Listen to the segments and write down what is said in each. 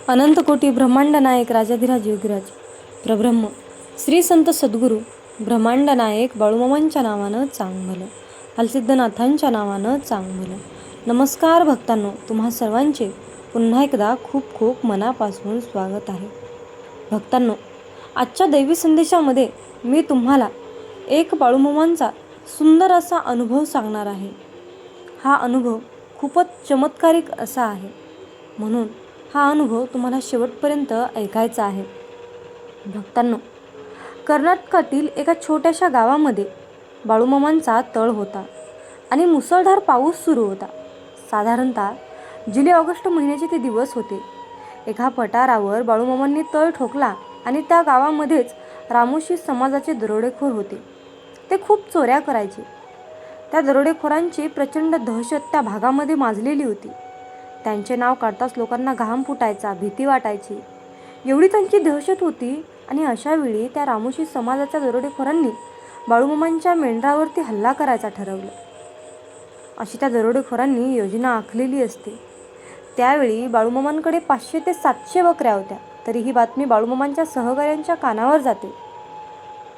अनंत कोटी ब्रह्मांड नायक राजाधिराज योगीराज प्रब्रह्म श्री संत सद्गुरू ब्रह्मांड नायक बाळूमामांच्या नावानं चांग भलं, हलसिद्धनाथांच्या नावानं चांग भलं. नमस्कार भक्तांनो, तुम्हा सर्वांचे पुन्हा एकदा खूप खूप मनापासून स्वागत आहे. भक्तांनो, आजच्या दैवी संदेशामध्ये मी तुम्हाला एक बाळूमामांचा सुंदर असा अनुभव सांगणार आहे. हा अनुभव खूपच चमत्कारिक असा आहे, म्हणून हा अनुभव तुम्हाला शेवटपर्यंत ऐकायचा आहे. भक्तांनो, कर्नाटकातील एका छोट्याशा गावामध्ये बाळूमामांचा तळ होता आणि मुसळधार पाऊस सुरू होता. साधारणतः जुलै-ऑगस्ट महिन्याचे ते दिवस होते. एका पठारावर बाळूमामांनी तळ ठोकला आणि त्या गावामध्येच रामोशी समाजाचे दरोडेखोर होते. ते खूप चोऱ्या करायचे. त्या दरोडेखोरांची प्रचंड दहशत त्या भागामध्ये माजलेली होती. त्यांचे नाव काढताच लोकांना घाम फुटायचा, भीती वाटायची. एवढी त्यांची दहशत होती. आणि अशा वेळी त्या रामोशी समाजाच्या दरोडेखोरांनी बाळूमामांच्या मेंढरावरती हल्ला करायचा ठरवलं. अशी त्या दरोडेखोरांनी योजना आखलेली असते. त्यावेळी बाळूमामांकडे 500 ते 700 बकऱ्या होत्या. तरी ही बातमी बाळूमामांच्या सहकाऱ्यांच्या कानावर जाते.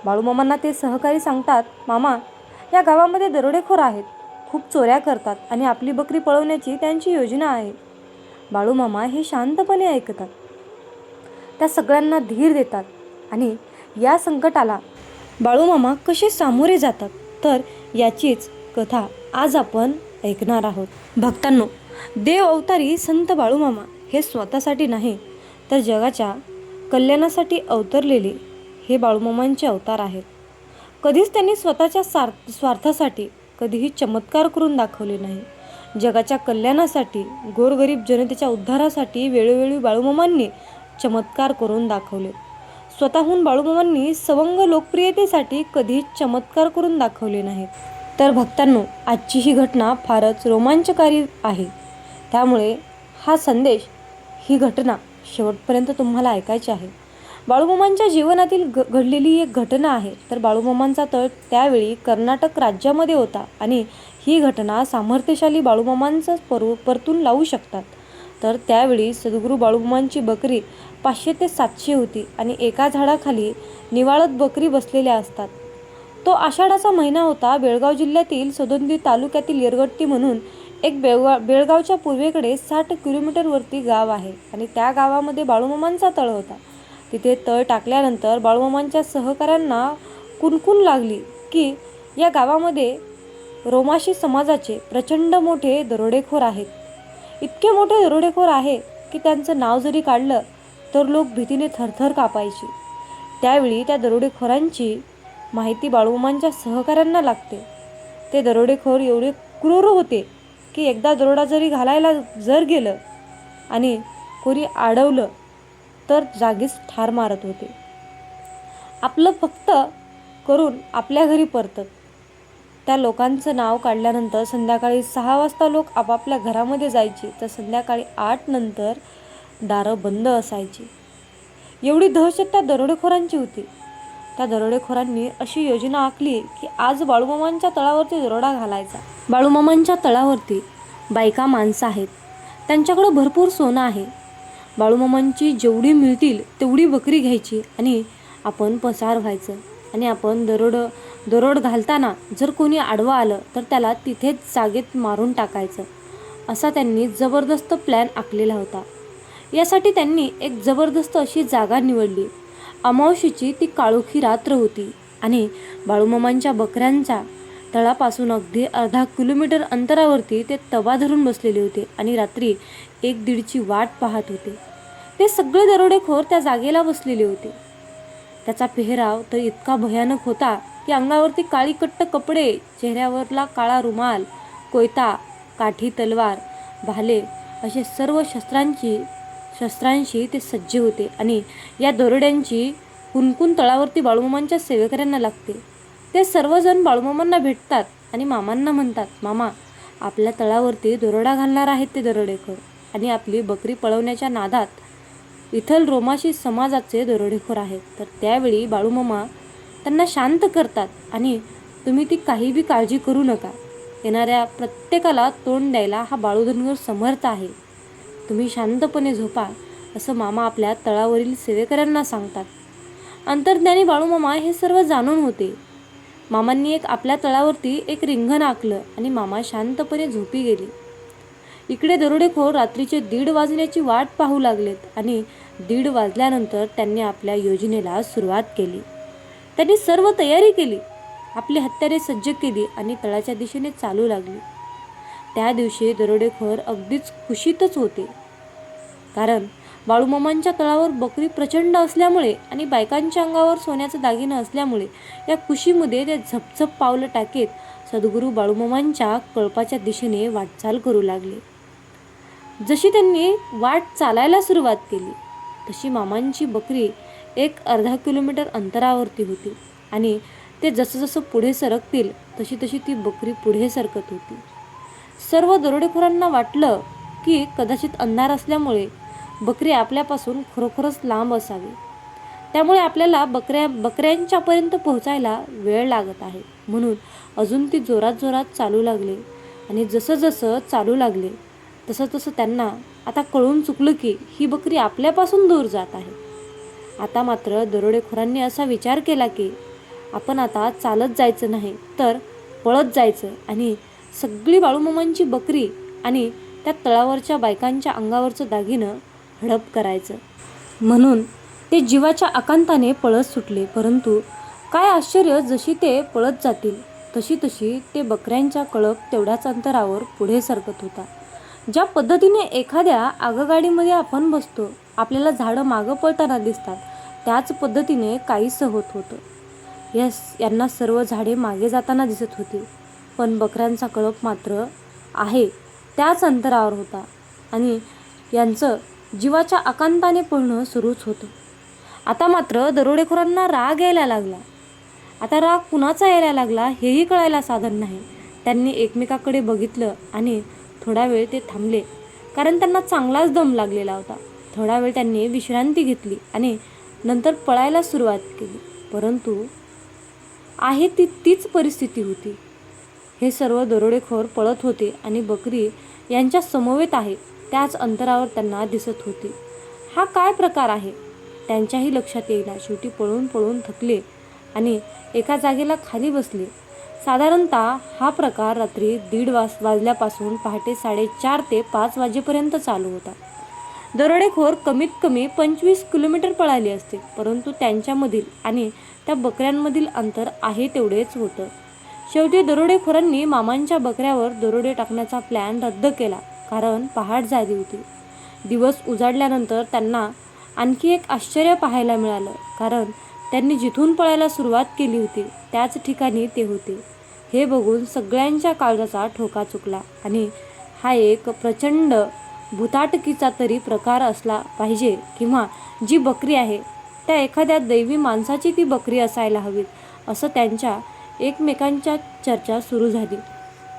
बाळूमामांना ते सहकारी सांगतात, मामा, या गावामध्ये दरोडेखोर आहेत, खूप चोऱ्या करतात आणि आपली बकरी पळवण्याची त्यांची योजना आहे. बाळूमामा हे शांतपणे ऐकतात. त्या सगळ्यांना धीर देतात आणि या संकटाला बाळूमामा कसे सामोरे जातात, तर याचीच कथा आज आपण ऐकणार आहोत. भक्तांनो, देव अवतारी संत बाळूमामा हे स्वतःसाठी नाही तर जगाच्या कल्याणासाठी अवतरलेले हे बाळूमामांचे अवतार आहेत. कधीच त्यांनी स्वतःच्या स्वार्थासाठी कधीही चमत्कार करून दाखवले नाही. जगाच्या कल्याणासाठी, गोरगरीब जनतेच्या उद्धारासाठी वेळोवेळी बाळूमामांनी चमत्कार करून दाखवले. स्वतःहून बाळूमामांनी सवंग लोकप्रियतेसाठी कधीच चमत्कार करून दाखवले नाहीत. तर भक्तांनो, आजची ही घटना फारच रोमांचकारी आहे. त्यामुळे हा संदेश, ही घटना शेवटपर्यंत तुम्हाला ऐकायची आहे. बाळूमामांच्या जीवनातील घडलेली एक घटना आहे. तर बाळूमामांचा तळ त्यावेळी कर्नाटक राज्यामध्ये होता आणि ही घटना सामर्थ्यशाली बाळूमामांचं परतून लावू शकतात. तर त्यावेळी सद्गुरू बाळूमामांची बकरी 500 ते 700 होती आणि एका झाडाखाली निवाळत बकरी बसलेल्या असतात. तो आषाढाचा महिना होता. बेळगाव जिल्ह्यातील सदोदी तालुक्यातील येरगट्टी म्हणून एक बेळगावच्या पूर्वेकडे 60 किलोमीटरवरती गाव आहे आणि त्या गावामध्ये बाळूमामांचा तळ होता. तिथे तळ टाकल्यानंतर बाळूमामांच्या सहकाऱ्यांना कुणकुण लागली की या गावामध्ये रोमाशी समाजाचे प्रचंड मोठे दरोडेखोर आहेत. इतके मोठे दरोडेखोर आहे की त्यांचं नाव जरी काढलं तर लोक भीतीने थरथर कापायचे. त्यावेळी त्या दरोडेखोरांची माहिती बाळूमामांच्या सहकाऱ्यांना लागते. ते दरोडेखोर एवढे क्रूर होते की एकदा दरोडा जरी घालायला गेलं आणि कोणी अडवलं तर जागीच ठार मारत होते. आपलं फक्त करून आपल्या घरी परतत. त्या लोकांचं नाव काढल्यानंतर संध्याकाळी 6 वाजता लोक आपापल्या घरामध्ये जायचे, तर संध्याकाळी 8 नंतर दारं बंद असायची. एवढी दहशत त्या दरोडेखोरांची होती. त्या दरोडेखोरांनी अशी योजना आखली की आज बाळूमामांच्या तळावरती दरोडा घालायचा. बाळूमामांच्या तळावरती बायका माणसं आहेत, त्यांच्याकडं भरपूर सोनं आहे. बाळूमामांची जेवढी मिळतील तेवढी बकरी घ्यायची आणि आपण पसार व्हायचं आणि आपण दरोड घालताना जर कोणी आडवं आलं तर त्याला तिथेच जागेत मारून टाकायचं. असा त्यांनी जबरदस्त प्लॅन आखलेला होता. यासाठी त्यांनी एक जबरदस्त अशी जागा निवडली. अमावशीची ती काळोखी रात्र होती आणि बाळूमामांच्या बकऱ्यांच्या तळापासून अगदी अर्धा किलोमीटर अंतरावरती ते तबा धरून बसलेले होते आणि रात्री 1-1:30ची वाट पाहत होते. ते सगळे दरोडेखोर त्या जागेला बसलेले होते. त्याचा पेहराव तर इतका भयानक होता की अंगावरती काळी कट्ट कपडे, चेहऱ्यावरला काळा रुमाल, कोयता, काठी, तलवार, भाले असे सर्व शस्त्रांशी ते सज्ज होते. आणि या दरोड्यांची कुणकुण तळावरती बाळूमामांच्या सेवेकऱ्यांना लागते. ते सर्वजण बाळूमामांना भेटतात आणि मामांना म्हणतात, मामा, आपल्या तळावरती दरोडा घालणार आहेत ते दरोडेखोर आणि आपली बकरी पळवण्याच्या नादात इथल रोमाशी समाजाचे दरोडेखोर आहेत. तर त्यावेळी बाळूमामा त्यांना शांत करतात आणि तुम्ही ती काही बी काळजी करू नका. येणाऱ्या प्रत्येकाला तोंड द्यायला हा बाळू धनगर समर्थ आहे. तुम्ही शांतपणे झोपा. असं मामा आपल्या तळावरील सेवेकऱ्यांना सांगतात. अंतर्ज्ञानी बाळूमामा हे सर्व जाणून होते. मामांनी आपल्या तळावरती एक रिंगण आखलं आणि मामा शांतपणे झोपी गेले. इकडे दरोडेखोर रात्रीचे 1:30 वाजण्याची वाट पाहू लागलेत आणि 1:30 वाजल्यानंतर त्यांनी आपल्या योजनेला सुरुवात केली. त्यांनी सर्व तयारी केली, आपली हत्यारे सज्ज केली आणि तळाच्या दिशेने चालू लागली. त्या दिवशी दरोडेखोर अगदीच खुशीतच होते, कारण बाळूमामांच्या तळावर बकरी प्रचंड असल्यामुळे आणि बायकांच्या अंगावर सोन्याचं दागिनं असल्यामुळे या खुशीमध्ये ते झपझप पावलं टाकीत सद्गुरू बाळूमामांच्या कळपाच्या दिशेने वाटचाल करू लागले. जशी त्यांनी वाट चालायला सुरुवात केली तशी मामांची बकरी एक अर्धा किलोमीटर अंतरावरती होती आणि ते जसं पुढे सरकतील तशी तशी ती बकरी पुढे सरकत होती. सर्व दरोडेखोरांना वाटलं की कदाचित अंधार असल्यामुळे बकरी आपल्यापासून खरोखरच लांब असावी, त्यामुळे आपल्याला बकऱ्यांच्यापर्यंत पोहोचायला वेळ लागत आहे, म्हणून अजून ती जोरात जोरात चालू लागले. आणि जसं चालू लागले तसं त्यांना आता कळून चुकलं की ही बकरी आपल्यापासून दूर जात आहे. आता मात्र दरोडेखोरांनी असा विचार केला की आपण आता चालत जायचं नाही तर पळत जायचं आणि सगळी बाळूमामांची बकरी आणि त्या तळावरच्या बायकांच्या अंगावरचं दागिनं हडप करायचं. म्हणून ते जीवाच्या आकांताने पळत सुटले. परंतु काय आश्चर्य, जशी ते पळत जातील तशी तशी ते बकऱ्यांचा कळप तेवढ्याच अंतरावर पुढे सरकत होता. ज्या पद्धतीने एखाद्या आगगाडीमध्ये आपण बसतो, आपल्याला झाडं मागं पळताना दिसतात, त्याच पद्धतीने काहीसं होत होतं. यांना सर्व झाडे मागे जाताना दिसत होती, पण बकऱ्यांचा कळप मात्र आहे त्याच अंतरावर होता आणि यांचं जीवाच्या आकांताने पळणं सुरूच होतं. आता मात्र दरोडेखोरांना राग यायला लागला. आता राग कुणाचा यायला लागला हेही कळायला साधन नाही. त्यांनी एकमेकाकडे बघितलं आणि थोडा वेळ ते थांबले, कारण त्यांना चांगलाच दम लागलेला होता. थोडा वेळ त्यांनी विश्रांती घेतली आणि नंतर पळायला सुरुवात केली. परंतु आहे तीच परिस्थिती होती. हे सर्व दरोडेखोर पळत होते आणि बकरी यांच्या समवेत आहे त्याच अंतरावर त्यांना दिसत होती. हा काय प्रकार आहे त्यांच्याही लक्षात येईना. शेवटी पळून पळून थकले आणि एका जागेला खाली बसले. साधारणतः हा प्रकार रात्री 1:30 वाजल्यापासून पहाटे 4:30 ते 5 वाजेपर्यंत चालू होता. दरोडेखोर कमीत कमी 25 किलोमीटर पळाले असते, परंतु त्यांच्यामधील आणि त्या बकऱ्यांमधील अंतर आहे तेवढेच होतं. शेवटी दरोडेखोरांनी मामांच्या बकऱ्यावर दरोडे टाकण्याचा प्लॅन रद्द केला, कारण पहाट झाली होती. दिवस उजाडल्यानंतर त्यांना आणखी एक आश्चर्य पाहायला मिळालं, कारण त्यांनी जिथून पळायला सुरुवात केली होती त्याच ठिकाणी ते होते. हे बघून सगळ्यांच्या काळजाचा ठोका चुकला आणि हा एक प्रचंड भुताटकीचा तरी प्रकार असला पाहिजे, किंवा जी बकरी आहे त्या एखाद्या दैवी माणसाची ती बकरी असायला हवी, असं त्यांच्या एकमेकांच्या चर्चा सुरू झाली.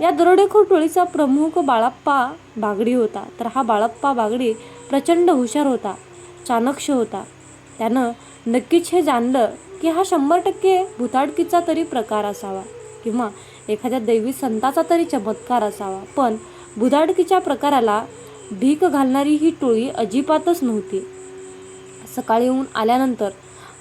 या दरोडेखोर टोळीचा प्रमुख बाळप्पा बागडी होता. तर हा बाळप्पा बागडी प्रचंड हुशार होता, चाणक्य होता. त्यानं नक्कीच हे जाणलं की हा 100% भुताटकीचा तरी प्रकार असावा, किंवा एखाद्या दैवी संताचा तरी चमत्कार असावा. पण भुताटकीच्या प्रकाराला भीक घालणारी ही टोळी अजिबातच नव्हती. सकाळी ऊन आल्यानंतर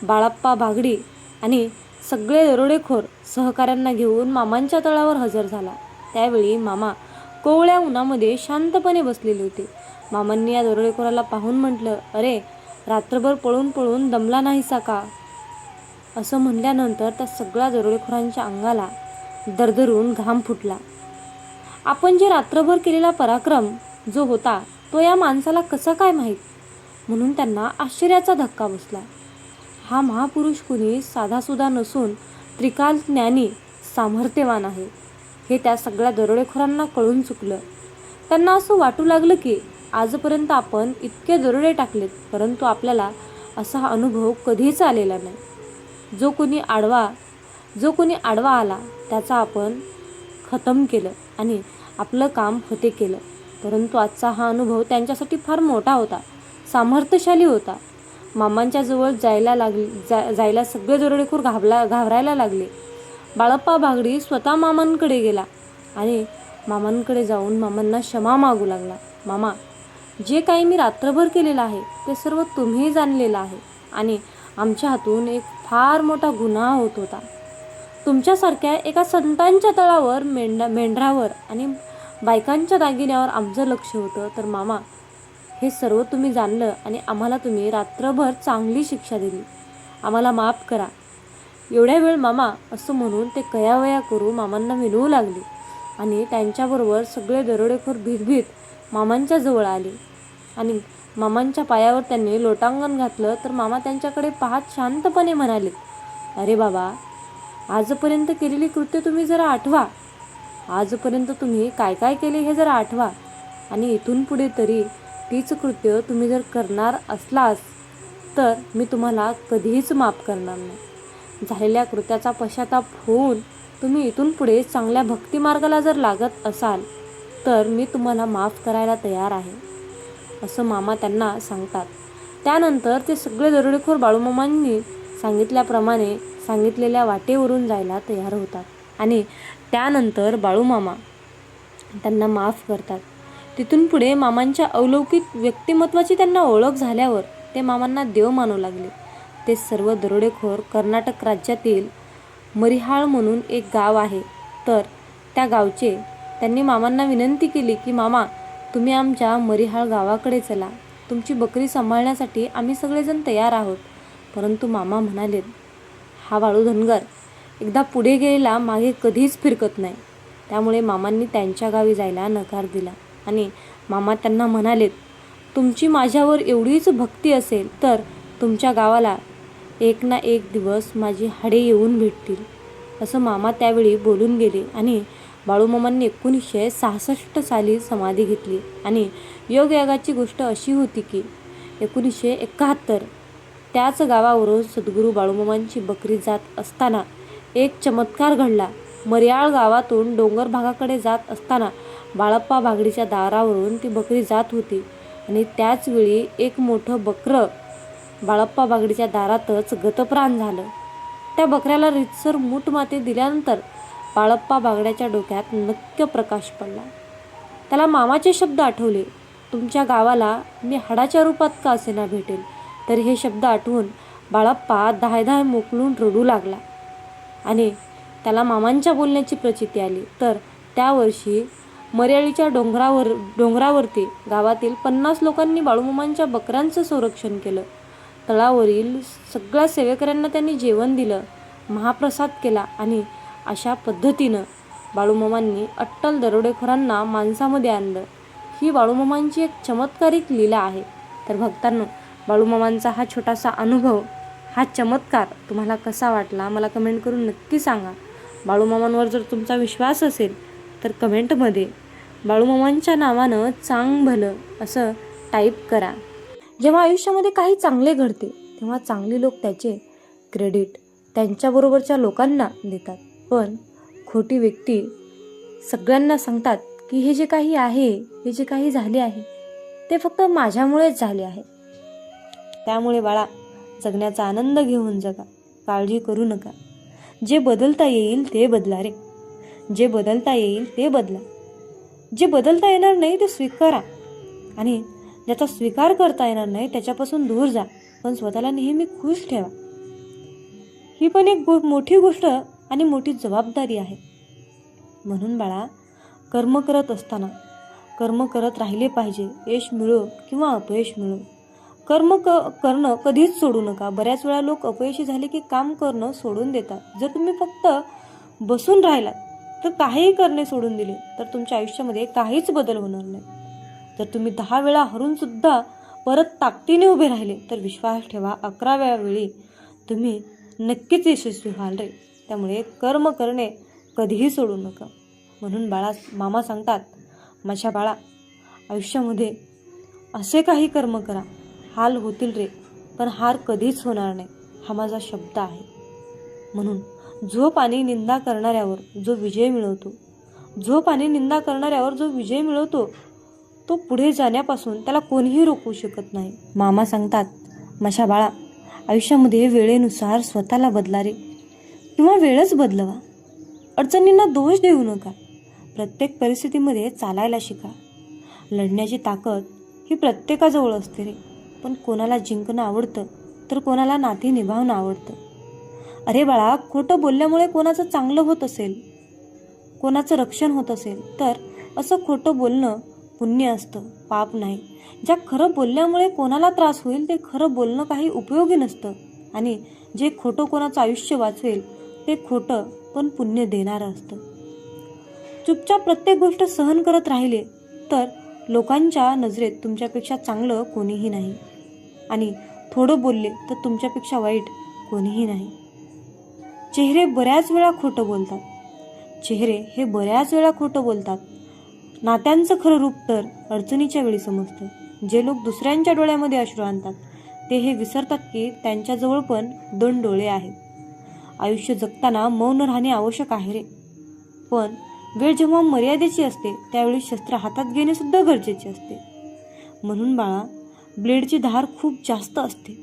बाळप्पा बागडी आणि सगळे दरोडेखोर सहकाऱ्यांना घेऊन मामांच्या तळावर हजर झाला. त्यावेळी मामा कोवळ्या उन्हामध्ये शांतपणे बसलेले होते. मामांनी या दरोडेखोराला पाहून म्हटलं, अरे, रात्रभर पळून पळून दमला नाहीसा का? असं म्हणल्यानंतर त्या सगळ्या दरोडेखोरांच्या अंगाला दरदरून घाम फुटला. आपण जे रात्रभर केलेला पराक्रम जो होता तो या माणसाला कसा काय माहीत, म्हणून त्यांना आश्चर्याचा धक्का बसला. हा महापुरुष कुणी साधासुद्धा नसून त्रिकाल ज्ञानी सामर्थ्यवान आहे, हे त्या सगळ्या दरोडेखोरांना कळून चुकलं. त्यांना असं वाटू लागलं की आजपर्यंत आपण इतके दरोडे टाकलेत, परंतु आपल्याला असा हा अनुभव कधीच आलेला नाही. जो कोणी आडवा आला त्याचा आपण खतम केलं आणि आपलं काम फते केलं. परंतु आजचा हा अनुभव त्यांच्यासाठी फार मोठा होता, सामर्थ्यशाली होता. मामांच्या जवळ जायला सगळे दरोडेखोर घाबरायला लागले. बाळप्पा बागडी स्वतः मामांकडे गेला आणि मामांकडे जाऊन मामांना क्षमा मागू लागला. मामा, जे काही मी रात्रभर केलेलं आहे ते सर्व तुम्ही जाणलेलं आहे आणि आमच्या हातून एक फार मोठा गुन्हा होत होता. तुमच्यासारख्या एका संतांच्या तळावर मेंढरावर आणि बायकांच्या दागिन्यावर आमचं लक्ष होतं. तर मामा, हे सर्व तुम्ही जाणलं आणि आम्हाला तुम्ही रात्रभर चांगली शिक्षा दिली. आम्हाला माफ करा. एवढ्या वेळ मामा असं म्हणून ते कयावया करू मामांना विनवू लागले आणि त्यांच्याबरोबर सगळे दरोडेखोर भीत मामांच्या जवळ आले आणि मामांच्या पायावर त्यांनी लोटांगण घातलं. तर मामा त्यांच्याकडे पाहत शांतपणे म्हणाले, अरे बाबा, आजपर्यंत केलेली कृत्य तुम्ही जरा आठवा. आजपर्यंत तुम्ही काय काय केले हे जरा आठवा आणि इथून पुढे तरी तीच कृत्य तुम्ही जर करणार असलास तर मी तुम्हाला कधीच माफ करणार नाही. झालेल्या कृत्याचा पश्चाताप होऊन तुम्ही इथून पुढे चांगल्या भक्तिमार्गाला जर लागत असाल तर मी तुम्हाला माफ करायला तयार आहे, असं मामा त्यांना सांगतात. त्यानंतर ते सगळे दरोडेखोर बाळूमामांनी सांगितल्याप्रमाणे सांगितलेल्या वाटेवरून जायला तयार होतात आणि त्यानंतर बाळूमामा त्यांना माफ करतात. तिथून पुढे मामांच्या अलौकिक व्यक्तिमत्वाची त्यांना ओळख झाल्यावर ते मामांना देव मानू लागले. ते सर्व दरोडेखोर कर्नाटक राज्यातील मरिहाळ म्हणून एक गाव आहे. तर त्या गावचे त्यांनी मामांना विनंती केली की मामा, तुम्ही आमच्या मरिहाळ गावाकडे चला. तुमची बकरी सांभाळण्यासाठी आम्ही सगळेजण तयार आहोत. परंतु मामा म्हणाले, हा वाळू धनगर एकदा पुढे गेलेला मागे कधीच फिरकत नाही. त्यामुळे मामांनी त्यांच्या गावी जायला नकार दिला आणि मामा त्यांना म्हणालेत, तुमची माझ्यावर एवढीच भक्ती असेल तर तुमच्या गावाला एक ना एक दिवस माझी हाडे येऊन भेटतील, असं मामा त्यावेळी बोलून गेले. आणि बाळूमामांनी 1966 साली समाधी घेतली. आणि योगाची गोष्ट अशी होती की 1971 त्याच गावावरून सद्गुरू बाळूमामांची बकरी जात असताना एक चमत्कार घडला. मरियाळ गावातून डोंगर भागाकडे जात असताना बाळप्पा बागडीच्या दारावरून ती बकरी जात होती आणि त्याच वेळी एक मोठं बकरं बाळप्पा बागडीच्या दारातच गतप्राण झालं. त्या बकऱ्याला रीतसर मूठ माती दिल्यानंतर बाळप्पा बागड्याच्या डोक्यात नक्की प्रकाश पडला. त्याला मामाचे शब्द आठवले, तुमच्या गावाला मी हाडाच्या रूपात का असेना भेटेल. तर हे शब्द आठवून बाळप्पा धायधाय मोकलून रडू लागला आणि त्याला मामांच्या बोलण्याची प्रचिती आली. तर त्या वर्षी मर्याळीच्या डोंगरावरती गावातील 50 लोकांनी बाळूमामांच्या बकऱ्यांचं संरक्षण केलं. तळावरील सगळ्या सेवेकऱ्यांना त्यांनी जेवण दिलं, महाप्रसाद केला आणि अशा पद्धतीनं बाळूमामांनी अट्टल दरोडेखोरांना माणसामध्ये आणलं. ही बाळूमामांची एक चमत्कारिक लीला आहे. तर भक्तांनो, बाळूमामांचा हा छोटासा अनुभव, हा चमत्कार तुम्हाला कसा वाटला मला कमेंट करून नक्की सांगा. बाळूमामांवर जर तुमचा विश्वास असेल तर कमेंटमध्ये बाळूमामांच्या नावानं चांग भलं असं टाईप करा. जेव्हा आयुष्यामध्ये काही चांगले घडते तेव्हा चांगली लोक त्याचे क्रेडिट त्यांच्याबरोबरच्या लोकांना देतात, पण खोटी व्यक्ती सगळ्यांना सांगतात की हे जे काही आहे, हे जे काही झाले आहे ते फक्त माझ्यामुळेच झाले आहे. त्यामुळे बाळा, जगण्याचा आनंद घेऊन जगा, काळजी करू नका. जे बदलता येईल ते बदला रे, जे बदलता येईल ते बदला. जे बदलता येणार नाही ते स्वीकारा आणि ज्याचा स्वीकार करता येणार नाही त्याच्यापासून दूर जा, पण स्वतःला नेहमी खुश ठेवा. ही पण एक मोठी गोष्ट आणि मोठी जबाबदारी आहे. म्हणून बाळा, कर्म करत असताना कर्म करत राहिले पाहिजे. यश मिळो किंवा अपयश मिळो, कर्म करणं कधीच सोडू नका. बऱ्याच वेळा लोक अपयशी झाले की काम करणं सोडून देतात. जर तुम्ही फक्त बसून राहिलात तर काहीही करणे सोडून दिले तर तुमच्या आयुष्यामध्ये काहीच बदल होणार नाही. जर तुम्ही 10 वेळा हरून सुद्धा परत ताकदीने उभे राहिले तर विश्वास ठेवा, 11व्या वेळी तुम्ही नक्कीच यशस्वी व्हाल रे. त्यामुळे कर्म करणे कधीही सोडू नका. म्हणून बाळा, मामा सांगतात, माझ्या बाळा, आयुष्यामध्ये असे काही कर्म करा, हाल होतील रे पण हार कधीच होणार नाही, हा माझा शब्द आहे. म्हणून झोप आणि निंदा करणाऱ्यावर जो विजय मिळवतो, झोप आणि निंदा करणाऱ्यावर जो विजय मिळवतो तो पुढे जाण्यापासून त्याला कोणीही रोखू शकत नाही. मामा सांगतात, माझ्या बाळा, आयुष्यामध्ये वेळेनुसार स्वतःला बदला रे किंवा वेळच बदलवा. अडचणींना दोष देऊ नका. प्रत्येक परिस्थितीमध्ये चालायला शिका. लढण्याची ताकद ही प्रत्येकाजवळ असते रे. पण कोणाला जिंकणं आवडतं तर कोणाला नाती निभावणं आवडतं. अरे बाळा, खोटं बोलल्यामुळे कोणाचं चांगलं होत असेल, कोणाचं रक्षण होत असेल तर असं खोटं बोलणं पुण्य असतं, पाप नाही. ज्या खरं बोलल्यामुळे कोणाला त्रास होईल ते खरं बोलणं काही उपयोगी नसतं. आणि जे खोटं कोणाचं आयुष्य वाचवेल ते खोटं पण पुण्य देणारं असतं. चुपचाप प्रत्येक गोष्ट सहन करत राहिले तर लोकांच्या नजरेत तुमच्यापेक्षा चांगलं कोणीही नाही. आणि थोडं बोलले तर तुमच्यापेक्षा वाईट कोणीही नाही. चेहरे बऱ्याच वेळा खोटं बोलतात. चेहरे हे बऱ्याच वेळा खोटं बोलतात. नात्यांचं खरं रूप तर अडचणीच्या वेळी समजतं. जे लोक दुसऱ्यांच्या डोळ्यामध्ये अश्रू आणतात ते हे विसरतात की त्यांच्याजवळ पण 2 डोळे आहेत. आयुष्य जगताना मौन राहणे आवश्यक आहे रे. पण वेळ जेव्हा मर्यादेची असते त्यावेळी शस्त्र हातात घेणे सुद्धा गरजेचे असते. म्हणून बाळा, ब्लेडची धार खूप जास्त असते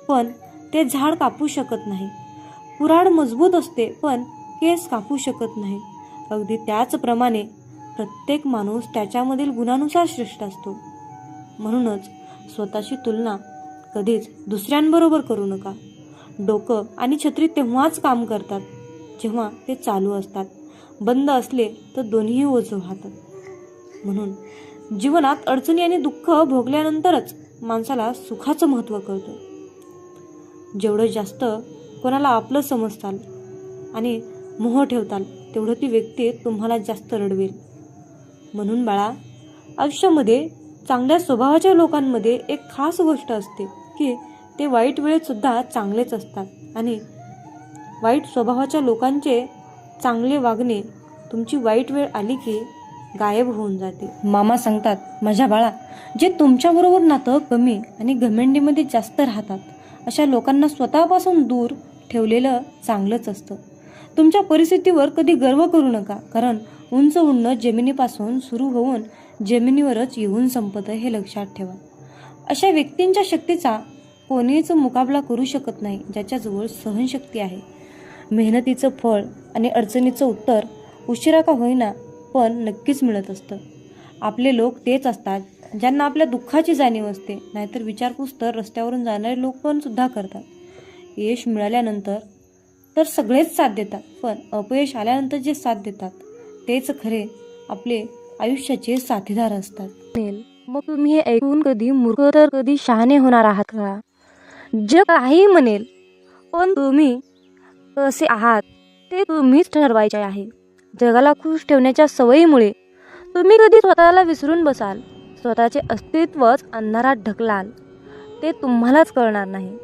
पण ते झाड कापू शकत नाही. कुऱ्हाड मजबूत असते पण केस कापू शकत नाही. अगदी त्याचप्रमाणे प्रत्येक माणूस त्याच्यामधील गुणानुसार श्रेष्ठ असतो. म्हणूनच स्वतःची तुलना कधीच दुसऱ्यांबरोबर करू नका. डोकं आणि छत्री तेव्हाच काम करतात जेव्हा ते चालू असतात. बंद असले तर दोन्ही ओझं वाहतात. म्हणून जीवनात अडचणी आणि दुःख भोगल्यानंतरच माणसाला सुखाचं महत्त्व कळतं. जेवढं जास्त कोणाला आपलं समजताल आणि मोह ठेवताल तेवढं ती व्यक्ती तुम्हाला जास्त रडवेल. म्हणून बाळा, आयुष्यामध्ये चांगल्या स्वभावाच्या लोकांमध्ये एक खास गोष्ट असते की ते वाईट वेळेत सुद्धा चांगलेच असतात. आणि वाईट स्वभावाच्या लोकांचे चांगले वागणे तुमची वाईट वेळ आली की गायब होऊन जाते. मामा सांगतात, माझ्या बाळा, जे तुमच्याबरोबर नातं कमी आणि घमेंडीमध्ये जास्त राहतात अशा लोकांना स्वतःपासून दूर ठेवलेलं चांगलंच असतं. तुमच्या परिस्थितीवर कधी गर्व करू नका, कारण उंच उडणं जमिनीपासून सुरू होऊन जमिनीवरच येऊन संपतं हे लक्षात ठेवा. अशा व्यक्तींच्या शक्तीचा कोणीच मुकाबला करू शकत नाही ज्याच्याजवळ सहनशक्ती आहे. मेहनतीचं फळ आणि अडचणीचं उत्तर उशिरा का होईना पण नक्कीच मिळत असतं. आपले लोक तेच असतात ज्यांना आपल्या दुःखाची जाणीव असते. नाहीतर विचारपूस तर रस्त्यावरून जाणारे लोक पण सुद्धा करतात. यश मिळाल्यानंतर तर सगळेच साथ देतात, पण अपयश आल्यानंतर जे साथ देतात तेच खरे आपले आयुष्याचे साथीदार असतात. मग तुम्ही हे ऐकून कधी मूर्ख तर कधी शहाणे होणार आहात का? जग काही म्हणेल पण तुम्ही कसे आहात ते तुम्हीच ठरवायचे आहे. जगाला खुश ठेवण्याच्या सवयीमुळे तुम्ही कधी स्वतःला विसरून बसाल, स्वतःचे अस्तित्वच अंधारात ढकलाल. ते तुम्हालाच कळणार नाही.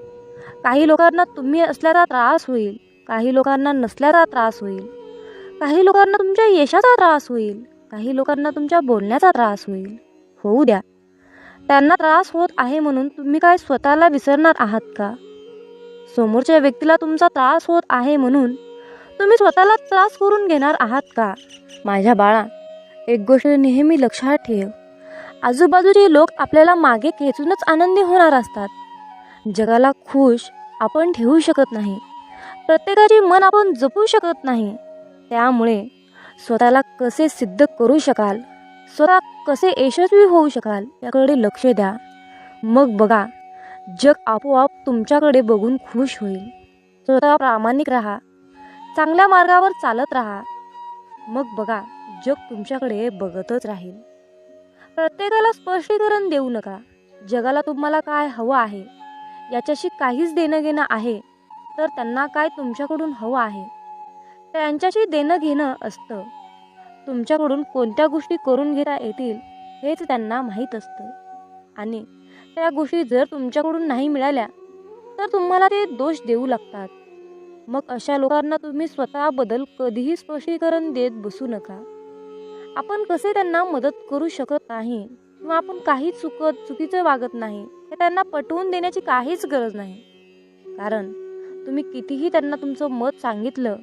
काही लोकांना तुम्ही असल्याचा त्रास होईल, काही लोकांना नसल्याचा त्रास होईल, काही लोकांना तुमच्या यशाचा त्रास होईल, काही लोकांना तुमच्या बोलण्याचा त्रास होईल. होऊ द्या. त्यांना त्रास होत आहे म्हणून तुम्ही काय स्वतःला विसरणार आहात का? समोरच्या व्यक्तीला तुमचा त्रास होत आहे म्हणून तुम्ही स्वतःला त्रास करून घेणार आहात का? माझ्या बाळा, एक गोष्ट नेहमी लक्षात ठेव, आजूबाजूचे लोक आपल्याला मागे खेचूनच आनंदी होणार असतात. जगाला खुश आपण ठेवू शकत नाही, प्रत्येकाचे मन आपण जपू शकत नाही. त्यामुळे स्वतःला कसे सिद्ध करू शकाल, स्वतः कसे यशस्वी होऊ शकाल याकडे लक्ष द्या. मग बघा, जग आपोआप तुमच्याकडे बघून खुश होईल. स्वतः प्रामाणिक राहा, चांगल्या मार्गावर चालत राहा. मग बघा, जग तुमच्याकडे बघतच राहील. प्रत्येकाला स्पष्टीकरण देऊ नका. जगाला तुम्हाला काय हवं आहे याच्याशी काहीच देणं घेणं आहे तर त्यांना काय तुमच्याकडून हवं आहे त्यांच्याशी देणं घेणं असतं. तुमच्याकडून कोणत्या गोष्टी करून घेता येतील हेच त्यांना माहीत असतं. आणि त्या गोष्टी जर तुमच्याकडून नाही मिळाल्या तर तुम्हाला ते दोष देऊ लागतात. मग अशा लोकांना तुम्ही स्वतःबद्दल कधीही स्पष्टीकरण देत बसू नका. आपण कसे त्यांना मदत करू शकत नाही किंवा आपण काही चुकीचं वागत नाही हे त्यांना पटवून देण्याची काहीच गरज नाही. कारण तुम्ही कितीही त्यांना तुमचं मत सांगितलं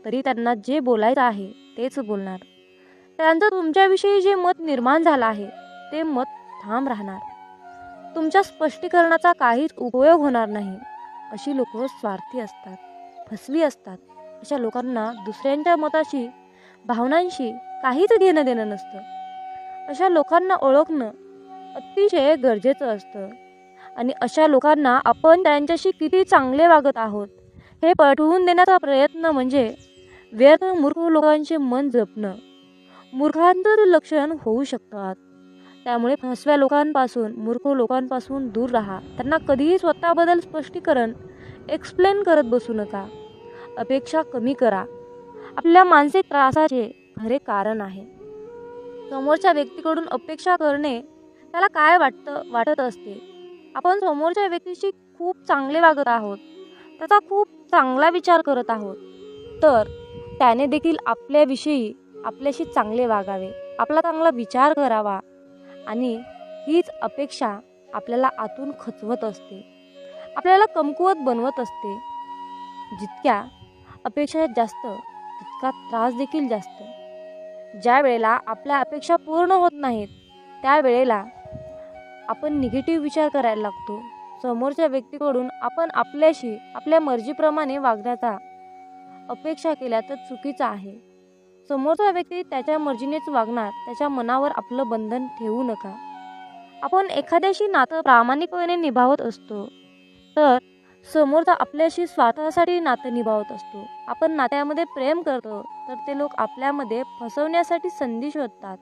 तरी त्यांना जे बोलायचं आहे तेच बोलणार. त्यांचं तुमच्याविषयी जे मत निर्माण झालं आहे ते मत ठाम राहणार. तुमच्या स्पष्टीकरणाचा काहीच उपयोग होणार नाही. अशी लोक स्वार्थी असतात, फसवी असतात. अशा लोकांना दुसऱ्यांच्या मताशी, भावनांशी काहीच घेणं देणं नसतं. अशा लोकांना ओळखणं अतिशय गरजेचं असतं. आणि अशा लोकांना आपण त्यांच्याशी किती चांगले वागत आहोत हे पटवून देण्याचा प्रयत्न म्हणजे व्यर्थ मूर्ख लोकांचे मन जपणं. मूर्खांचं लक्षण होऊ शकतात. त्यामुळे फसव्या लोकांपासून, मूर्ख लोकांपासून दूर राहा. त्यांना कधीही स्वतःबद्दल स्पष्टीकरण एक्सप्लेन करत बसू नका. अपेक्षा कमी करा. आपल्या मानसिक त्रासाचे खरे कारण आहे. समोरच्या व्यक्तीकडून अपेक्षा करणे त्याला काय वाटत असते. आपण समोरच्या व्यक्तीशी खूप चांगले वागत आहोत, त्याचा खूप चांगला विचार करत आहोत, तर त्याने देखील आपल्याविषयी आपल्याशी चांगले वागावे, आपला चांगला विचार करावा. आणि हीच अपेक्षा आपल्याला आतून खचवत असते, आपल्याला कमकुवत बनवत असते. जितक्या अपेक्षा जास्त तितका त्रास देखील जास्त. ज्या वेळेला आपल्या अपेक्षा पूर्ण होत नाहीत त्यावेळेला आपण निगेटिव्ह विचार करायला लागतो. समोरच्या व्यक्तीकडून आपण आपल्याशी आपल्या मर्जीप्रमाणे वागण्याचा अपेक्षा केल्या तर चुकीचं आहे. समोरचा व्यक्ती त्याच्या मर्जीनेच वागणार, त्याच्या मनावर आपलं बंधन ठेवू नका. आपण एखाद्याशी नातं प्रामाणिकपणे निभावत असतो तर समोरचा आपल्याशी स्वार्थासाठी नातं निभावत असतो. आपण नात्यामध्ये प्रेम करतो तर ते लोक आपल्यामध्ये फसवण्यासाठी संधी शोधतात.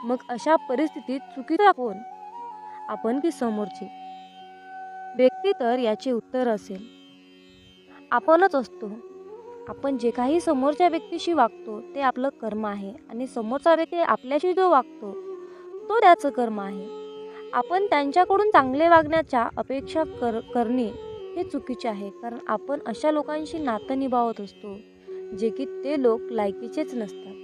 मग अशा परिस्थितीत चुकीचा कोण, आपण की समोरची व्यक्ती? तर याचे उत्तर असेल आपणच असतो. आपण जे काही समोरच्या व्यक्तीशी वागतो ते आपलं कर्म आहे आणि समोरचा व्यक्ती आपल्याशी जो वागतो तो त्याचं कर्म आहे. आपण त्यांच्याकडून चांगले वागण्याच्या अपेक्षा करणे हे चुकीचे आहे, कारण आपण अशा लोकांशी नातं निभावत असतो जे की ते लोक लायकीचेच नसतात.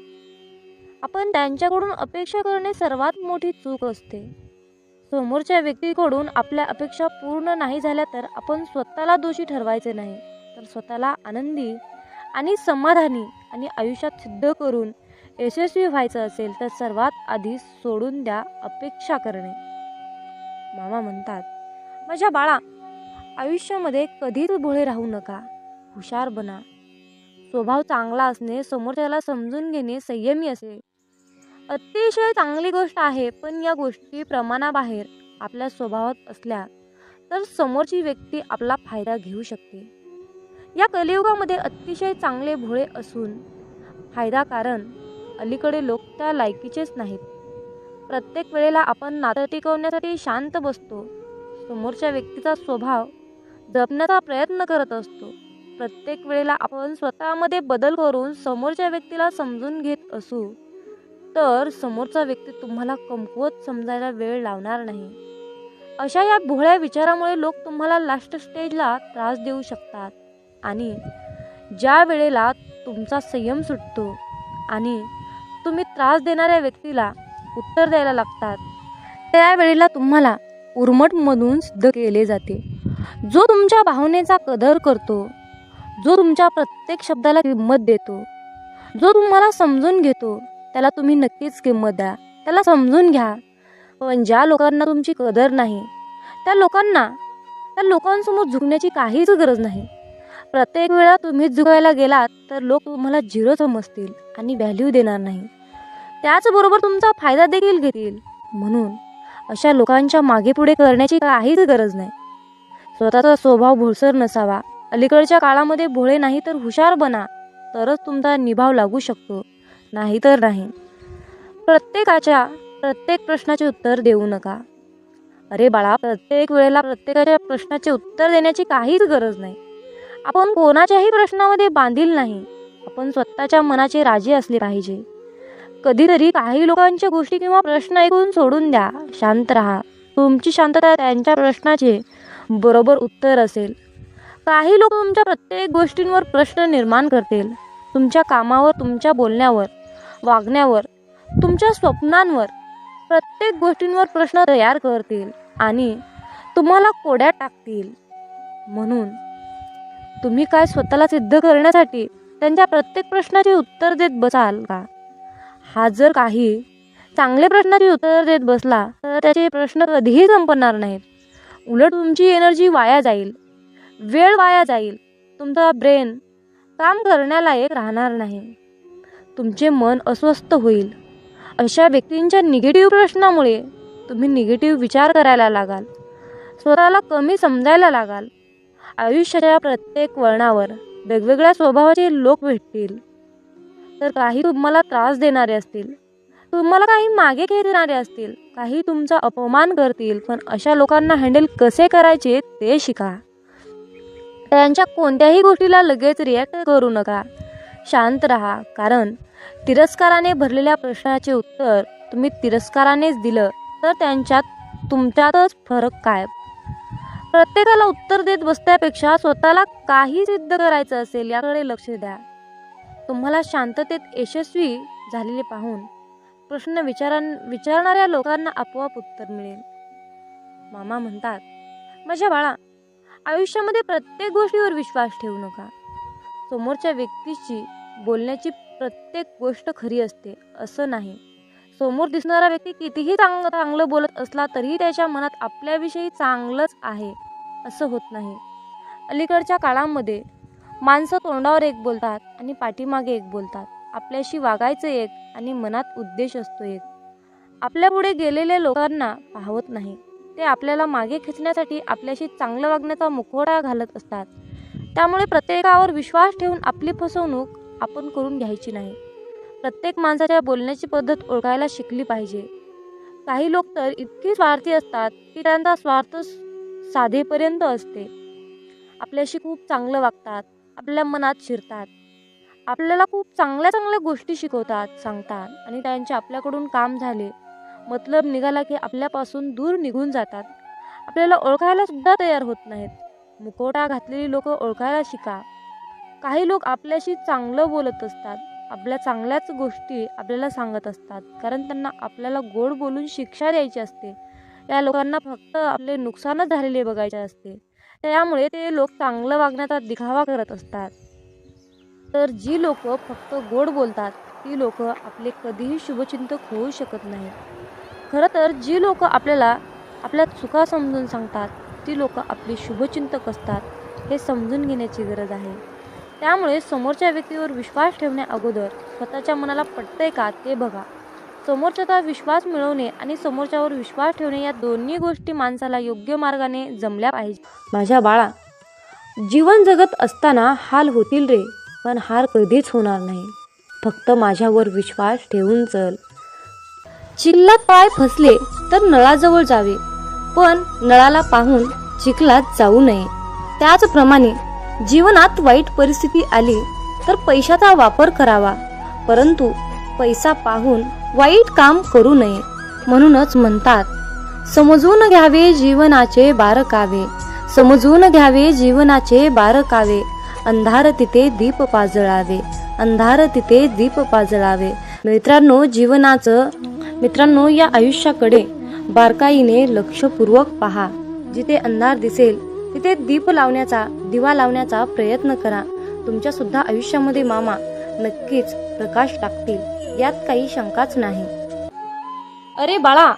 आपण त्यांच्याकडून अपेक्षा करणे सर्वात मोठी चूक असते. समोरच्या व्यक्तीकडून आपल्या अपेक्षा पूर्ण नाही झाल्या तर आपण स्वतःला दोषी ठरवायचे नाही, तर स्वतःला आनंदी आणि समाधानी आणि आयुष्यात सिद्ध करून यशस्वी व्हायचं असेल तर सर्वात आधी सोडून द्या अपेक्षा करणे. मामा म्हणतात, माझ्या बाळा, आयुष्यामध्ये कधीच भोळे राहू नका, हुशार बना. स्वभाव चांगला असणे, समोरच्याला समजून घेणे, संयमी असे अतिशय चांगली गोष्ट आहे. पण या गोष्टी प्रमाणाबाहेर आपल्या स्वभावात असल्या तर समोरची व्यक्ती आपला फायदा घेऊ शकते. या कलियुगामध्ये अतिशय चांगले भोळे असून फायदा, कारण अलीकडे लोक त्या लायकीचेच नाहीत. प्रत्येक वेळेला आपण नातं टिकवण्यासाठी शांत बसतो, समोरच्या व्यक्तीचा स्वभाव जपण्याचा प्रयत्न करत असतो. प्रत्येक वेळेला आपण स्वतःमध्ये बदल करून समोरच्या व्यक्तीला समजून घेत असू तर समोरचा व्यक्ती तुम्हाला कमकुवत समजायला वेळ लावणार नाही. अशा या भोळ्या विचारामुळे लोक तुम्हाला लास्ट स्टेजला त्रास देऊ शकतात. आणि ज्या वेळेला तुमचा संयम सुटतो आणि तुम्ही त्रास देणाऱ्या व्यक्तीला उत्तर द्यायला लागतात त्यावेळेला तुम्हाला उर्मटमधून सिद्ध केले जाते. जो तुमच्या भावनेचा कदर करतो, जो तुमच्या प्रत्येक शब्दाला किंमत देतो, जो तुम्हाला समजून घेतो त्याला तुम्ही नक्कीच किंमत द्या, त्याला समजून घ्या. पण ज्या लोकांना तुमची कदर नाही त्या लोकांसमोर झुकण्याची काहीच गरज नाही. प्रत्येक वेळा तुम्हीच झुकायला गेलात तर लोक तुम्हाला झिरो समजतील आणि व्हॅल्यू देणार नाही, त्याचबरोबर तुमचा फायदा देखील घेतील. म्हणून अशा लोकांच्या मागे पुढे करण्याची काहीच गरज नाही. स्वतःचा स्वभाव भोळसर नसावा. अलीकडच्या काळामध्ये भोळे नाही तर हुशार बना, तरच तुमचा निभाव लागू शकतो, नाहीतर नाही. प्रत्येक प्रश्नाचे उत्तर देऊ नका. अरे बाळा, प्रत्येक वेळेला प्रत्येकाच्या प्रश्नाचे उत्तर देण्याची काहीच गरज नाही. आपण कोणाच्याही प्रश्नामध्ये बांधील नाही. आपण स्वतःच्या मनाचे राजे असले पाहिजे. कधीतरी काही लोकांच्या गोष्टी किंवा प्रश्न ऐकून सोडून द्या, शांत राहा. तुमची शांतता त्यांच्या प्रश्नाचे बरोबर उत्तर असेल. काही लोक तुमच्या प्रत्येक गोष्टींवर प्रश्न निर्माण करतील. तुमच्या कामावर, तुमच्या बोलण्यावर, वागण्यावर, तुमच्या स्वप्नांवर, प्रत्येक गोष्टींवर प्रश्न तयार करतील आणि तुम्हाला कोड्यात टाकतील. म्हणून तुम्ही काय स्वतःला सिद्ध करण्यासाठी त्यांच्या प्रत्येक प्रश्नाचे उत्तर देत बसाल का? हा जर काही चांगले प्रश्नाचे उत्तर देत बसला तर त्याचे प्रश्न कधीही संपणार नाहीत. उलट तुमची एनर्जी वाया जाईल, वेळ वाया जाईल, तुमचा ब्रेन काम करण्यालायक राहणार नाही, तुमचे मन अस्वस्थ होईल. अशा व्यक्तींच्या निगेटिव्ह प्रश्नामुळे तुम्ही निगेटिव्ह विचार करायला लागाल, स्वतःला कमी समजायला लागाल. आयुष्याच्या प्रत्येक वळणावर वेगवेगळ्या स्वभावाचे लोक भेटतील. तर काही तुम्हाला त्रास देणारे असतील, तुम्हाला काही मागे खेचणारे असतील, काही तुमचा अपमान करतील. पण अशा लोकांना हँडल कसे करायचे ते शिका. त्यांच्या कोणत्याही गोष्टीला लगेच रिॲक्ट करू नका. शांत राहा. कारण तिरस्काराने भरलेल्या प्रश्नाचे उत्तर तुम्ही तिरस्कारानेच दिलं तर तुमच्यातच फरक काय. प्रत्येकाला उत्तर देत बसण्यापेक्षा स्वतःला काही सिद्ध करायचं असेल याकडे लक्ष द्या. तुम्हाला शांततेत यशस्वी झालेले पाहून प्रश्न विचारणाऱ्या लोकांना आपोआप उत्तर मिळेल. मामा म्हणतात, माझ्या बाळा, आयुष्यामध्ये प्रत्येक गोष्टीवर विश्वास ठेवू नका. समोरच्या व्यक्तीची बोलण्याची प्रत्येक गोष्ट खरी असते असं नाही. समोर दिसणारा व्यक्ती कितीही चांगलं बोलत असला तरीही त्याच्या मनात आपल्याविषयी चांगलंच आहे असं होत नाही. अलीकडच्या काळामध्ये माणसं तोंडावर एक बोलतात आणि पाठीमागे एक बोलतात. आपल्याशी वागायचं एक आणि मनात उद्देश असतो एक. आपल्या पुढे गेलेल्या लोकांना पाहवत नाही. ते आपल्याला मागे खेचण्यासाठी आपल्याशी चांगलं वागण्याचा मुखवटा घालत असतात. त्यामुळे प्रत्येकावर विश्वास ठेवून आपली फसवणूक आपण करून घ्यायची नाही. प्रत्येक माणसाच्या बोलण्याची पद्धत ओळखायला शिकली पाहिजे. काही लोक तर इतके स्वार्थी असतात की त्यांचा स्वार्थ साधेपर्यंत असते. आपल्याशी खूप चांगलं वागतात, आपल्या मनात शिरतात, आपल्याला खूप चांगल्या गोष्टी शिकवतात, सांगतात आणि त्यांचे आपल्याकडून काम झाले, मतलब निघाला की आपल्यापासून दूर निघून जातात. आपल्याला ओळखायला सुद्धा तयार होत नाहीत. मुखवटा घातलेली लोक ओळखायला शिका. काही लोक आपल्याशी चांगलं बोलत असतात, आपल्या चांगल्याच गोष्टी आपल्याला सांगत असतात, कारण त्यांना आपल्याला गोड बोलून शिक्षा द्यायची असते. या लोकांना फक्त आपले नुकसानच झालेले बघायचे असते. त्यामुळे ते लोक चांगलं वागण्याचा दिखावा करत असतात. तर जी लोक फक्त गोड बोलतात ती लोक आपले कधीही शुभचिंतक होऊ शकत नाहीत. खरं तर जी लोक आपल्याला आपल्या चुका समजून सांगतात ती लोक आपली शुभचिंतक असतात, हे समजून घेण्याची गरज आहे. त्यामुळे समोरच्या व्यक्तीवर विश्वास ठेवण्या अगोदर स्वतःच्या मनाला पटतंय का ते बघा. समोरच्याचा विश्वास मिळवणे आणि समोरच्यावर विश्वास ठेवणे या दोन्ही गोष्टी माणसाला योग्य मार्गाने जमल्या पाहिजे. माझ्या बाळा, जीवन जगत असताना हाल होतील रे, पण हार कधीच होणार नाही. फक्त माझ्यावर विश्वास ठेवून चल. चिखलात पाय फसले तर नळाजवळ जावे, पण नळाला पाहून चिखलात जाऊ नये. त्याचप्रमाणे जीवनात वाईट परिस्थिती आली तर पैशाचा वापर करावा, परंतु पैसा पाहून वाईट काम करू नये. म्हणूनच म्हणतात, समजून घ्यावे जीवनाचे बारकावे, समजून घ्यावे जीवनाचे बारकावे. अंधार तिथे दीप पाजळावे, अंधार तिथे दीप पाजळावे. मित्रांनो, या आयुष्याकडे बारकाईने लक्षपूर्वक पहा. जिथे अंधार दिसेल तिथे दिवा लावण्याचा प्रयत्न करा. तुमच्या सुद्धा आयुष्यामध्ये मामा नक्कीच प्रकाश टाकतील, यात काही शंकाच नाही. अरे बाळा,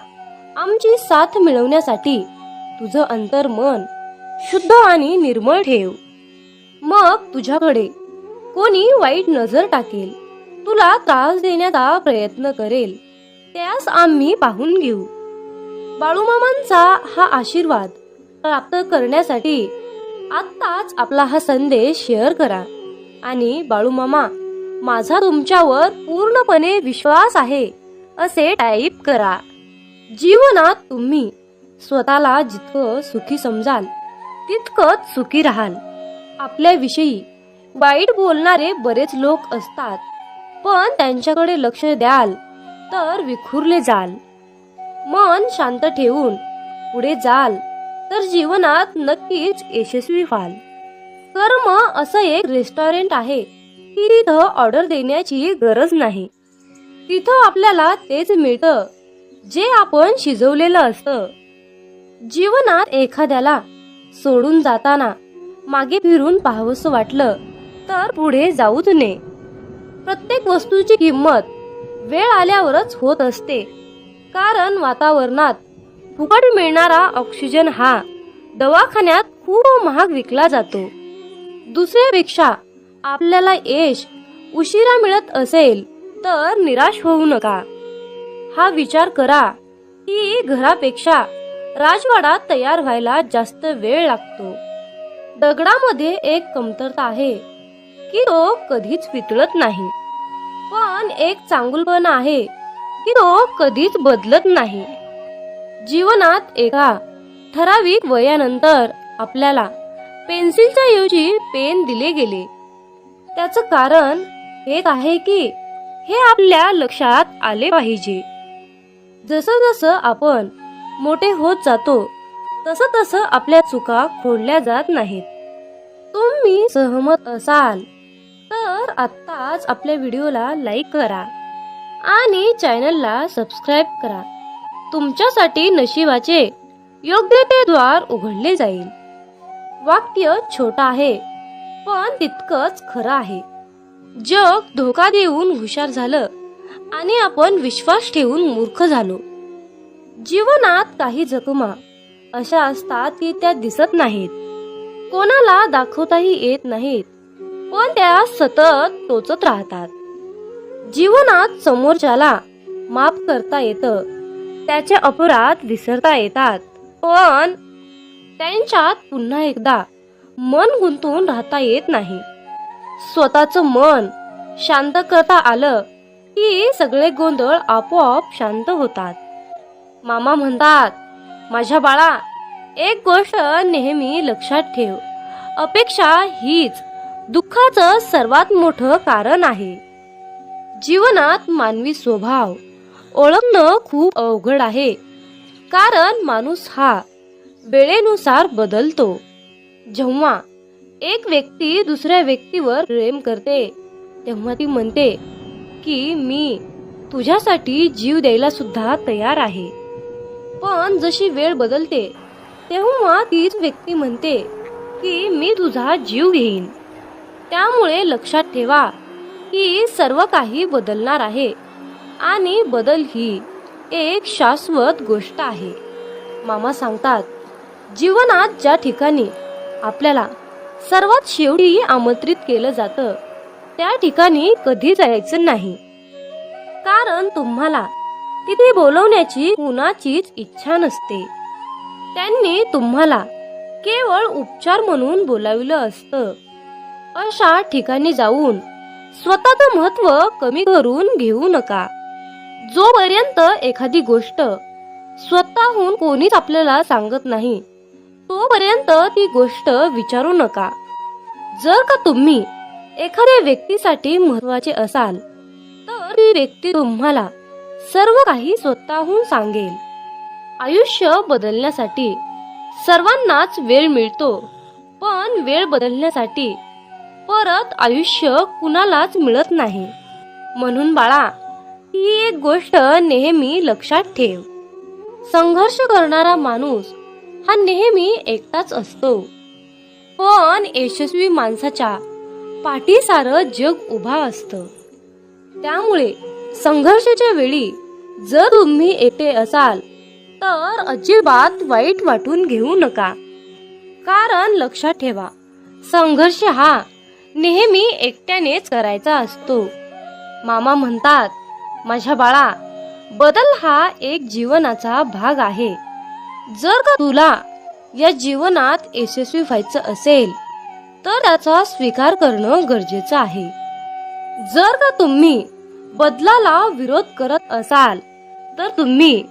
आमची साथ मिळवण्यासाठी तुझं अंतर्मन शुद्ध आणि निर्मळ ठेव. मग तुझ्याकडे कोणी वाईट नजर टाकेल, तुला त्रास देण्याचा प्रयत्न करेल, त्यास आम्ही पाहून घेऊ. बाळूमामांचा हा आशीर्वाद प्राप्त करण्यासाठी आत्ताच आपला हा संदेश शेअर करा आणि बाळूमामा, माझा तुमच्यावर पूर्णपणे विश्वास आहे असे टाईप करा. जीवनात तुम्ही स्वतःला जितकं सुखी समजाल तितकंच सुखी राहाल. आपल्याविषयी वाईट बोलणारे बरेच लोक असतात, पण त्यांच्याकडे लक्ष द्याल तर विखुरले जाल. मन शांत ठेवून पुढे जाल तर जीवनात नक्कीच यशस्वी व्हाल. कर्म असं एक रेस्टॉरंट आहे की तिथं ऑर्डर देण्याची गरज नाही. तिथं आपल्याला तेच मिळतं जे आपण शिजवलेलं असतं. जीवनात एखाद्याला सोडून जाताना मागे फिरून पाहावंसं वाटलं तर पुढे जाऊच नये. प्रत्येक वस्तूची किंमत वेळ आल्यावरच होत असते, कारण वातावरणात फुकट मिळणारा ऑक्सिजन हा दवाखान्यात खूप महाग विकला जातो. दुसऱ्यापेक्षा आपल्याला यश उशिरा मिळत असेल तर निराश होऊ नका. हा विचार करा की घरापेक्षा राजवाडा तयार व्हायला जास्त वेळ लागतो. दगडामध्ये एक कमतरता आहे की तो कधीच वितळत नाही, पण एक चांगुलपणा आहे की तो कधीच बदलत नाही. जीवनात एका ठराविक वयानंतर आपल्याला पेन्सिलच्या ऐवजी पेन दिले गेले. त्याचं कारण हेच आहे की हे आपल्या लक्षात आले पाहिजे. जसं जसं आपण मोठे होत जातो तसं तसं आपल्या चुका खोडल्या जात नाहीत. तुम्ही सहमत असाल तर आत्ताच आपल्या व्हिडिओला लाईक करा आणि चॅनलला सबस्क्राईब करा. तुमच्यासाठी नशिबाचे योग्य ते द्वार उघडले जाईल. वाक्य छोटं आहे पण तितकंच खरं आहे. जग धोका देऊन हुशार झालं आणि आपण विश्वास ठेवून मूर्ख झालो. जीवनात काही जखमा अशा असतात की त्या दिसत नाहीत, कोणाला दाखवताही येत नाहीत, पण त्या सतत टोचत राहतात. जीवनात समोरच्याला माफ करता येतं, त्याचे अपराध विसरता येतात, पण त्यांच्यात पुन्हा एकदा मन गुंतून राहता येत नाही. स्वतःचं मन शांत करता आलं की सगळे गोंधळ आपोआप शांत होतात. मामा म्हणतात, माझ्या बाळा, एक गोष्ट नेहमी लक्षात ठेव, अपेक्षा हीच दुःखाचं सर्वात मोठं कारण आहे. जीवनात मानवी स्वभाव ओळखणं खूप अवघड आहे, कारण माणूस हा वेळेनुसार बदलतो. जेव्हा एक व्यक्ती दुसऱ्या व्यक्तीवर प्रेम करते तेव्हा ती म्हणते की मी तुझ्यासाठी जीव द्यायला सुद्धा तयार आहे. पण जशी वेळ बदलते तेव्हा तीच व्यक्ती म्हणते की मी तुझा जीव घेईन. त्यामुळे लक्षात ठेवा की सर्व काही बदलणार आहे आणि बदल ही एक शाश्वत गोष्ट आहे. मामा सांगतात, जीवनात ज्या ठिकाणी आपल्याला सर्वात शेवटी आमंत्रित केलं जातं त्या ठिकाणी कधी जायचं नाही, कारण तुम्हाला तिथे बोलवण्याची कुणाचीच इच्छा नसते. त्यांनी तुम्हाला केवळ उपचार म्हणून बोलाविलं असतं. अशा ठिकाणी जाऊन स्वतःचं महत्त्व कमी करून घेऊ नका. जोपर्यंत एखादी गोष्ट स्वतःहून कोणीच आपल्याला सांगत नाही तोपर्यंत ती गोष्ट विचारू नका. जर का तुम्ही एखाद्या व्यक्तीसाठी महत्त्वाचे असाल तर ती व्यक्ती तुम्हाला सर्व काही स्वतःहून सांगेल. आयुष्य बदलण्यासाठी सर्वांनाच वेळ मिळतो, पण वेळ बदलण्यासाठी परत आयुष्य कुणालाच मिळत नाही. म्हणून बाळा, ही एक गोष्ट नेहमी लक्षात ठेव, संघर्ष करणारा माणूस हा नेहमी एकटाच असतो, पण यशस्वी माणसाच्या पाठी सारं जग उभा असतं. त्यामुळे संघर्षाच्या वेळी जर तुम्ही एकटे असाल तर अजिबात वाईट वाटून घेऊ नका, कारण लक्षात ठेवा, संघर्ष हा नेहमी एकट्यानेच करायचा असतो. मामा म्हणतात, माझ्या बाळा, बदल हा एक जीवनाचा भाग आहे. जर का तुला या जीवनात यशस्वी व्हायचं असेल तर त्याचा स्वीकार करणं गरजेचं आहे. जर का तुम्ही बदलाला विरोध करत असाल तर तुम्ही